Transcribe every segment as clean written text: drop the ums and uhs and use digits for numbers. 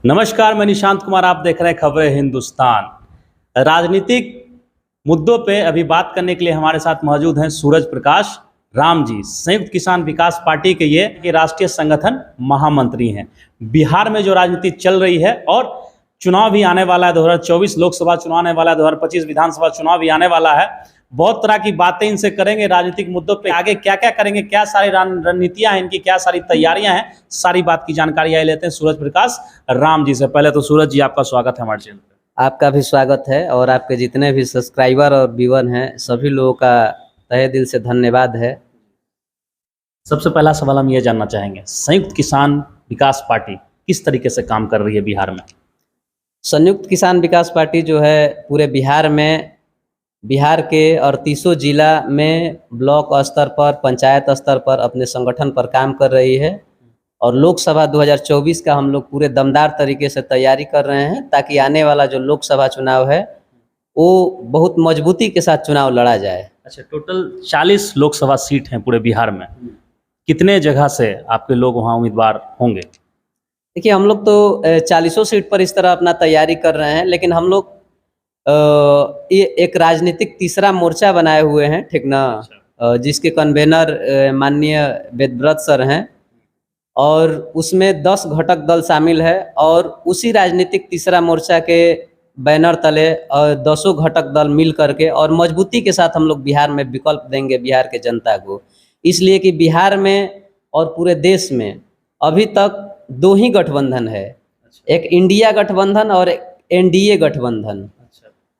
नमस्कार, मैं निशांत कुमार। आप देख रहे हैं खबरें हिंदुस्तान। राजनीतिक मुद्दों पे अभी बात करने के लिए हमारे साथ मौजूद हैं सूरज प्रकाश राम जी। संयुक्त किसान विकास पार्टी के ये राष्ट्रीय संगठन महामंत्री हैं। बिहार में जो राजनीति चल रही है और चुनाव भी आने वाला है, 2024 लोकसभा चुनाव आने वाला है, 2025 विधानसभा चुनाव भी आने वाला है। बहुत तरह की बातें इनसे करेंगे राजनीतिक मुद्दों पे, आगे क्या क्या करेंगे, क्या सारी रणनीतियां हैं इनकी, क्या सारी तैयारियां हैं, सारी बात की जानकारी आई लेते हैं सूरज प्रकाश राम जी से। पहले तो सूरज जी, आपका स्वागत है हमारे चैनल पे। आपका भी स्वागत है और आपके जितने भी सब्सक्राइबर और व्यूअर हैं सभी लोगों का तहे दिल से धन्यवाद है। सबसे पहला सवाल हम ये जानना चाहेंगे, संयुक्त किसान विकास पार्टी किस तरीके से काम कर रही है बिहार में? संयुक्त किसान विकास पार्टी जो है पूरे बिहार में, बिहार के 38 जिला में ब्लॉक स्तर पर, पंचायत स्तर पर अपने संगठन पर काम कर रही है और लोकसभा 2024 का हम लोग पूरे दमदार तरीके से तैयारी कर रहे हैं ताकि आने वाला जो लोकसभा चुनाव है वो बहुत मजबूती के साथ चुनाव लड़ा जाए। अच्छा, टोटल 40 लोकसभा सीट हैं पूरे बिहार में। कितने जगह से आपके लोग वहाँ उम्मीदवार होंगे? देखिए, हम लोग तो 40 सीट पर इस तरह अपना तैयारी कर रहे हैं, लेकिन हम लोग ये एक राजनीतिक तीसरा मोर्चा बनाए हुए हैं, ठीक ना, जिसके कन्वेनर माननीय वेदव्रत सर हैं और उसमें 10 घटक दल शामिल है और उसी राजनीतिक तीसरा मोर्चा के बैनर तले और 10 घटक दल मिल करके और मजबूती के साथ हम लोग बिहार में विकल्प देंगे बिहार के जनता को। इसलिए कि बिहार में और पूरे देश में अभी तक 2 ही गठबंधन है, एक इंडिया गठबंधन और एनडीए गठबंधन।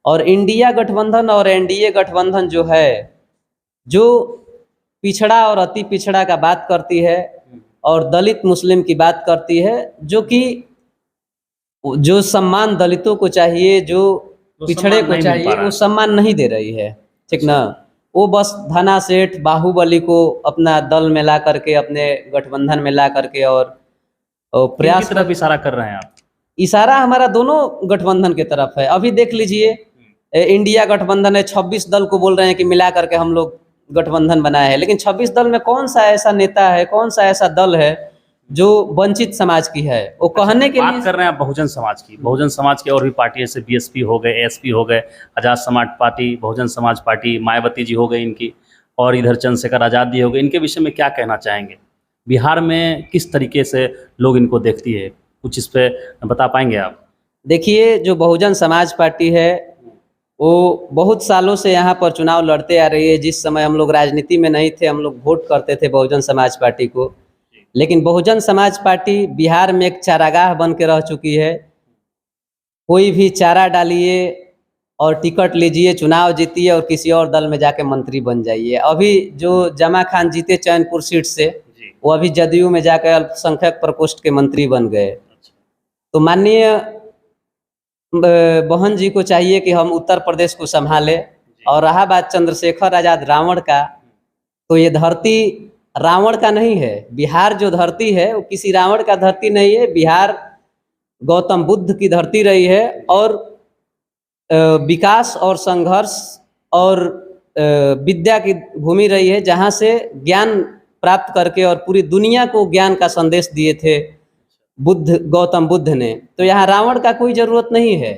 और इंडिया गठबंधन और एनडीए गठबंधन जो है, जो पिछड़ा और अति पिछड़ा का बात करती है और दलित मुस्लिम की बात करती है, जो कि जो सम्मान दलितों को चाहिए, जो पिछड़े को चाहिए, वो सम्मान नहीं दे रही है, ठीक ना। वो बस धना सेठ बाहुबली को अपना दल में ला करके, अपने गठबंधन में ला करके और प्रयास तरफ इशारा कर रहे हैं आप? इशारा हमारा दोनों गठबंधन के तरफ है। अभी देख लीजिए, इंडिया गठबंधन है, 26 दल को बोल रहे हैं कि मिला करके हम लोग गठबंधन बनाए हैं, लेकिन 26 दल में कौन सा ऐसा नेता है, कौन सा ऐसा दल है जो वंचित समाज की है? वो कहने के लिए बात कर रहे हैं आप बहुजन समाज की। बहुजन समाज के और भी पार्टी जैसे बीएसपी हो गए, एएसपी हो गए, आज़ाद समाज पार्टी, बहुजन समाज पार्टी, मायावती जी हो गई इनकी, और इधर चंद्रशेखर आज़ाद जी हो गए। इनके विषय में क्या कहना चाहेंगे? बिहार में किस तरीके से लोग इनको देखती है, कुछ इस पर बता पाएंगे आप? देखिए, जो बहुजन समाज पार्टी है वो बहुत सालों से यहाँ पर चुनाव लड़ते आ रही है। जिस समय हम लोग राजनीति में नहीं थे, हम लोग वोट करते थे बहुजन समाज पार्टी को, लेकिन बहुजन समाज पार्टी बिहार में एक चारागाह बन के रह चुकी है। कोई भी चारा डालिए और टिकट लीजिए, चुनाव जीतिए और किसी और दल में जाके मंत्री बन जाइए। अभी जो जमा खान जीते चैनपुर सीट से, वो अभी जदयू में जाकर अल्पसंख्यक प्रकोष्ठ के मंत्री बन गए। तो माननीय बहन जी को चाहिए कि हम उत्तर प्रदेश को संभालें। और रहा बात चंद्रशेखर आज़ाद रावण का, तो ये धरती रावण का नहीं है। बिहार जो धरती है वो किसी रावण का धरती नहीं है। बिहार गौतम बुद्ध की धरती रही है और विकास और संघर्ष और विद्या की भूमि रही है, जहाँ से ज्ञान प्राप्त करके और पूरी दुनिया को ज्ञान का संदेश दिए थे गौतम बुद्ध ने। तो यहाँ रावण का कोई जरूरत नहीं है।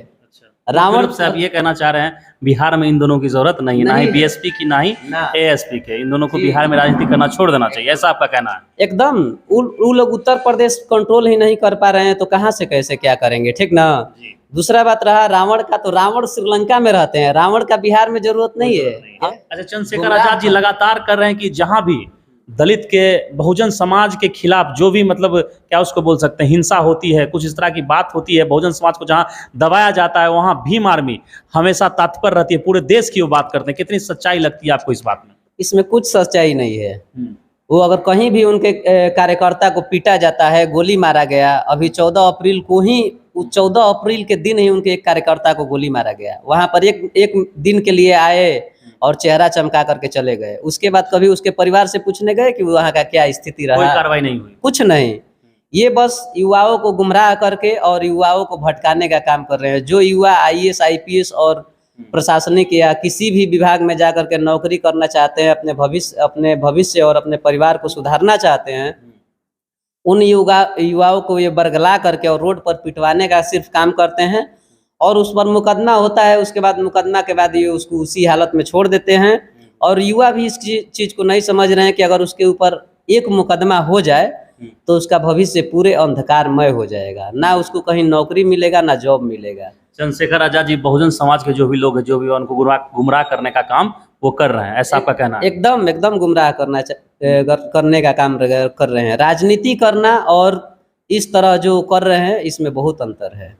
रावण से आप ये कहना चाह रहे हैं बिहार में इन दोनों की जरूरत नहीं, ना ही बीएसपी की, ना ही एएसपी के। इन दोनों को बिहार में राजनीति करना छोड़ देना चाहिए, ऐसा आपका कहना है? एकदम। वो लोग उत्तर प्रदेश कंट्रोल ही नहीं कर पा रहे हैं तो कहाँ से कैसे क्या करेंगे, ठीक ना। दूसरा बात रहा रावण का, तो रावण श्रीलंका में रहते हैं, रावण का बिहार में जरूरत नहीं है। अच्छा, चंद्रशेखर आजाद जी लगातार कर रहे हैं कि जहां भी दलित के, बहुजन समाज के खिलाफ जो भी, मतलब क्या उसको बोल सकते हैं, हिंसा होती है, कुछ इस तरह की बात होती है, बहुजन समाज को जहां दबाया जाता है वहां भीम आर्मी हमेशा तत्पर रहती है, पूरे देश की वो बात करते हैं। कितनी सच्चाई लगती है आपको इस बात में? इसमें कुछ सच्चाई नहीं है। वो अगर कहीं भी उनके कार्यकर्ता को पीटा जाता है, गोली मारा गया, अभी 14 अप्रैल को ही, 14 अप्रैल के दिन ही उनके एक कार्यकर्ता को गोली मारा गया। वहां पर एक दिन के लिए आए और चेहरा चमका करके चले गए। उसके बाद कभी उसके परिवार से पूछने गए कि वहाँ का क्या स्थिति रहा? कोई कार्रवाई नहीं हुई, कुछ नहीं। ये बस युवाओं को गुमराह करके और युवाओं को भटकाने का काम कर रहे हैं। जो युवा आईएएस, आईपीएस और प्रशासनिक या किसी भी विभाग में जाकर के नौकरी करना चाहते हैं, अपने भविष्य और अपने परिवार को सुधारना चाहते हैं, उन युवाओं को ये बरगला करके और रोड पर पिटवाने का सिर्फ काम करते हैं, और उस पर मुकदमा होता है। उसके बाद मुकदमा के बाद ये उसको उसी हालत में छोड़ देते हैं। और युवा भी इस चीज़ को नहीं समझ रहे हैं कि अगर उसके ऊपर एक मुकदमा हो जाए तो उसका भविष्य पूरे अंधकारमय हो जाएगा, ना उसको कहीं नौकरी मिलेगा ना जॉब मिलेगा। चंद्रशेखर आजाद जी बहुजन समाज के जो भी लोग हैं, जो भी उनको गुमराह करने का काम वो कर रहे हैं, ऐसा आपका कहना है? एकदम गुमराह करने का काम कर रहे हैं। राजनीति करना और इस तरह जो कर रहे हैं इसमें बहुत अंतर है।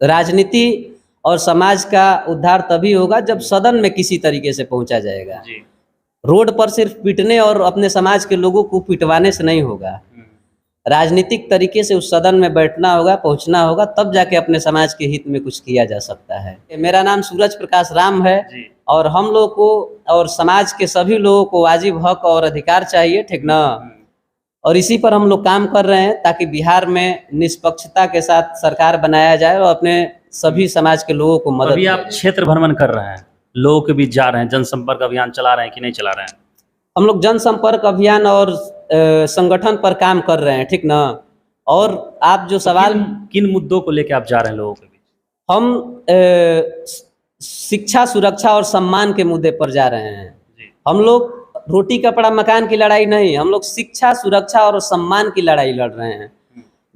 राजनीति और समाज का उद्धार तभी होगा जब सदन में किसी तरीके से पहुंचा जाएगा। जी। रोड पर सिर्फ पीटने और अपने समाज के लोगों को पिटवाने से नहीं होगा। राजनीतिक तरीके से उस सदन में बैठना होगा, पहुंचना होगा, तब जाके अपने समाज के हित में कुछ किया जा सकता है। मेरा नाम सूरज प्रकाश राम है जी। और हम लोग को और समाज के सभी लोगों को वाजिब हक और अधिकार चाहिए, ठीक ना? और इसी पर हम लोग काम कर रहे हैं ताकि बिहार में निष्पक्षता के साथ सरकार बनाया जाए और अपने सभी समाज के लोगों को मदद अभी आप किया जाए। क्षेत्र भ्रमण कर रहे हैं, लोगों के बीच जा रहे हैं, जनसंपर्क अभियान चला रहे हैं कि नहीं चला रहे हैं? हम लोग जनसंपर्क अभियान और संगठन पर काम कर रहे हैं, ठीक ना? और आप जो सवाल किन मुद्दों को लेकर आप जा रहे हैं लोगों के बीच? हम शिक्षा, सुरक्षा और सम्मान के मुद्दे पर जा रहे हैं। जी। हम लोग रोटी कपड़ा मकान की लड़ाई नहीं, हम लोग शिक्षा, सुरक्षा और सम्मान की लड़ाई लड़ रहे हैं।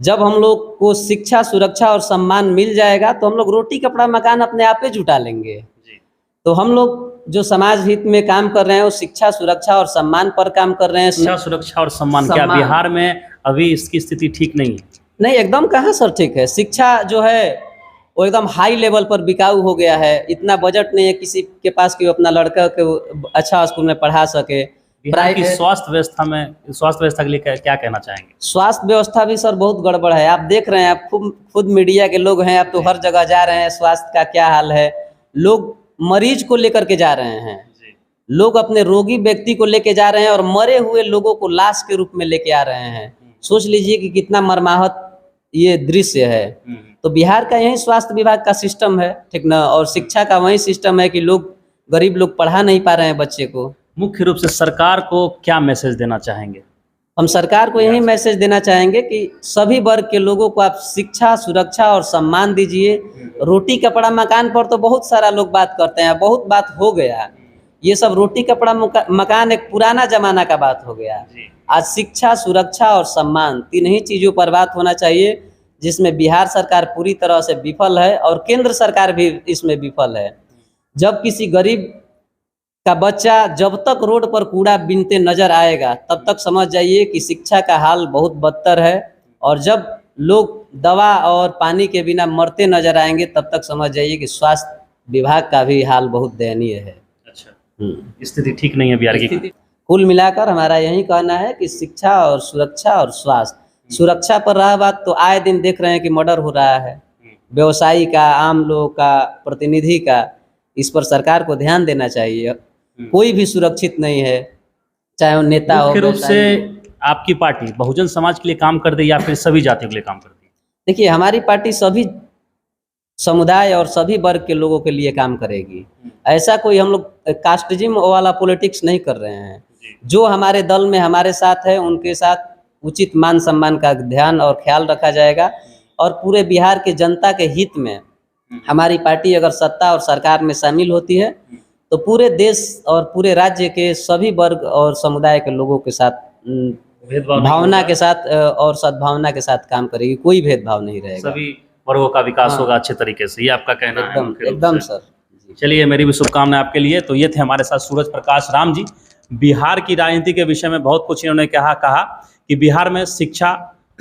जब हम लोग को शिक्षा, सुरक्षा और सम्मान मिल जाएगा तो हम लोग रोटी कपड़ा मकान अपने आप ही जुटा लेंगे। जी। तो हम लोग जो समाज हित में काम कर रहे हैं वो शिक्षा, सुरक्षा और सम्मान पर काम कर रहे हैं। शिक्षा, सुरक्षा और सम्मान, क्या बिहार में अभी इसकी स्थिति ठीक नहीं है? नहीं, एकदम कहाँ सर ठीक है। शिक्षा जो है वो एकदम हाई लेवल पर बिकाऊ हो गया है। इतना बजट नहीं है किसी के पास कि वो अपना लड़का को अच्छा स्कूल में पढ़ा सके। बिहार की स्वास्थ्य व्यवस्था के लिए क्या कहना चाहेंगे? स्वास्थ्य व्यवस्था भी सर बहुत गड़बड़ है। आप देख रहे हैं, आप खुद मीडिया के लोग हैं, आप तो हर जगह जा रहे हैं, स्वास्थ्य का क्या हाल है। लोग मरीज को लेकर के जा रहे हैं, लोग अपने रोगी व्यक्ति को लेके जा रहे हैं और मरे हुए लोगों को लाश के रूप में लेके आ रहे हैं। सोच लीजिए कि कितना मर्माहत ये दृश्य है। तो बिहार का यही स्वास्थ्य विभाग का सिस्टम है, ठीक ना? और शिक्षा का वही सिस्टम है कि लोग, गरीब लोग पढ़ा नहीं पा रहे हैं बच्चे को। मुख्य रूप से सरकार को क्या मैसेज देना चाहेंगे? हम सरकार को यही मैसेज देना चाहेंगे कि सभी वर्ग के लोगों को आप शिक्षा, सुरक्षा और सम्मान दीजिए। रोटी कपड़ा मकान पर तो बहुत सारा लोग बात करते हैं, बहुत बात हो गया। ये सब रोटी कपड़ा मकान एक पुराना जमाना का बात हो गया। आज शिक्षा, सुरक्षा और सम्मान, तीन ही चीज़ों पर बात होना चाहिए, जिसमें बिहार सरकार पूरी तरह से विफल है और केंद्र सरकार भी इसमें विफल है। जब किसी गरीब का बच्चा जब तक रोड पर कूड़ा बीनते नजर आएगा तब तक समझ जाइए कि शिक्षा का हाल बहुत बदतर है, और जब लोग दवा और पानी के बिना मरते नजर आएंगे तब तक समझ जाइए कि स्वास्थ्य विभाग का भी हाल बहुत दयनीय है। अच्छा, स्थिति ठीक नहीं है बिहार की। कुल मिलाकर हमारा यही कहना है कि शिक्षा और सुरक्षा और स्वास्थ्य। सुरक्षा पर रहा बात तो आए दिन देख रहे हैं कि मर्डर हो रहा है, व्यवसायी का, आम लोग का, प्रतिनिधि का। इस पर सरकार को ध्यान देना चाहिए। कोई भी सुरक्षित नहीं है, चाहे वो नेता हो। मुख्य रूप से आपकी पार्टी बहुजन समाज के लिए काम कर दी या फिर सभी जातियों के लिए काम करती है? देखिए, हमारी पार्टी सभी समुदाय और सभी वर्ग के लोगों के लिए काम करेगी। ऐसा कोई हम लोग कास्टिज्म वाला पॉलिटिक्स नहीं कर रहे हैं। जो हमारे दल में हमारे साथ है उनके साथ उचित मान सम्मान का ध्यान और ख्याल रखा जाएगा, और पूरे बिहार के जनता के हित में हमारी पार्टी अगर सत्ता और सरकार में शामिल होती है तो पूरे देश और पूरे राज्य के सभी वर्ग और समुदाय के लोगों के साथ भावना के साथ और सद्भावना के साथ काम करेगी। कोई भेदभाव नहीं रहेगा, सभी वर्गों का विकास होगा अच्छे तरीके से, ये आपका कहना है? एकदम सर। चलिए, मेरी भी शुभकामनाएं आपके लिए। तो ये थे हमारे साथ सूरज प्रकाश राम जी। बिहार की राजनीति के विषय में बहुत कुछ इन्होंने कहा कि बिहार में शिक्षा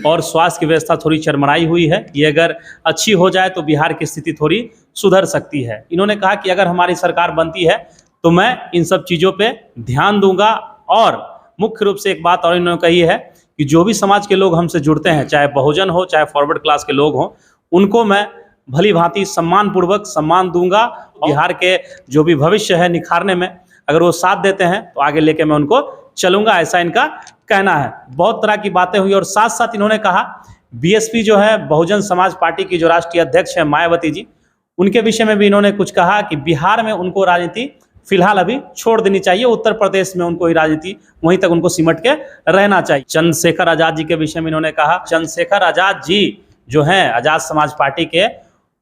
और स्वास्थ्य की व्यवस्था थोड़ी चरमराई हुई है। ये अगर अच्छी हो जाए तो बिहार की स्थिति थोड़ी सुधर सकती है। इन्होंने कहा कि अगर हमारी सरकार बनती है तो मैं इन सब चीज़ों पे ध्यान दूंगा। और मुख्य रूप से एक बात और इन्होंने कही है कि जो भी समाज के लोग हमसे जुड़ते हैं, चाहे बहुजन हो चाहे फॉरवर्ड क्लास के लोग हों, उनको मैं भली भांति सम्मानपूर्वक सम्मान दूंगा। बिहार के जो भी भविष्य है निखारने में अगर वो साथ देते हैं तो आगे लेके मैं उनको चलूंगा, ऐसा इनका कहना है। बहुत तरह की बातें हुई और साथ साथ इन्होंने कहा बीएसपी जो है बहुजन समाज पार्टी की जो राष्ट्रीय अध्यक्ष है मायावती जी, उनके विषय में भी इन्होंने कुछ कहा कि बिहार में उनको राजनीति फिलहाल अभी छोड़ देनी चाहिए। उत्तर प्रदेश में उनको ही राजनीति वहीं तक उनको सिमट के रहना चाहिए। चंद्रशेखर आजाद जी के विषय में इन्होंने कहा, चंद्रशेखर आजाद जी जो हैं आजाद समाज पार्टी के,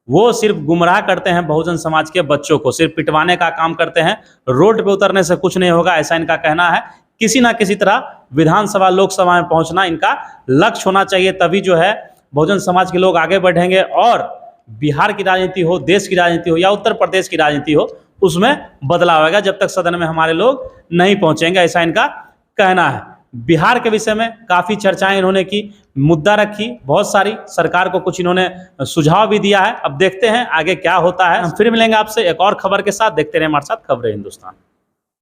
वो सिर्फ गुमराह करते हैं बहुजन समाज के बच्चों को, सिर्फ पिटवाने का काम करते हैं, रोड पे उतरने से कुछ नहीं होगा, ऐसा इनका कहना है। किसी ना किसी तरह विधानसभा लोकसभा में पहुंचना इनका लक्ष्य होना चाहिए, तभी जो है बहुजन समाज के लोग आगे बढ़ेंगे और बिहार की राजनीति हो, देश की राजनीति हो या उत्तर प्रदेश की राजनीति हो, उसमें बदलाव आएगा जब तक सदन में हमारे लोग नहीं पहुंचेंगे, ऐसा इनका कहना है। बिहार के विषय में काफ़ी चर्चाएं इन्होंने की, मुद्दा रखी बहुत सारी, सरकार को कुछ इन्होंने सुझाव भी दिया है। अब देखते हैं आगे क्या होता है। हम फिर मिलेंगे आपसे एक और खबर के साथ। देखते रहे हमारे साथ खबरें हिंदुस्तान।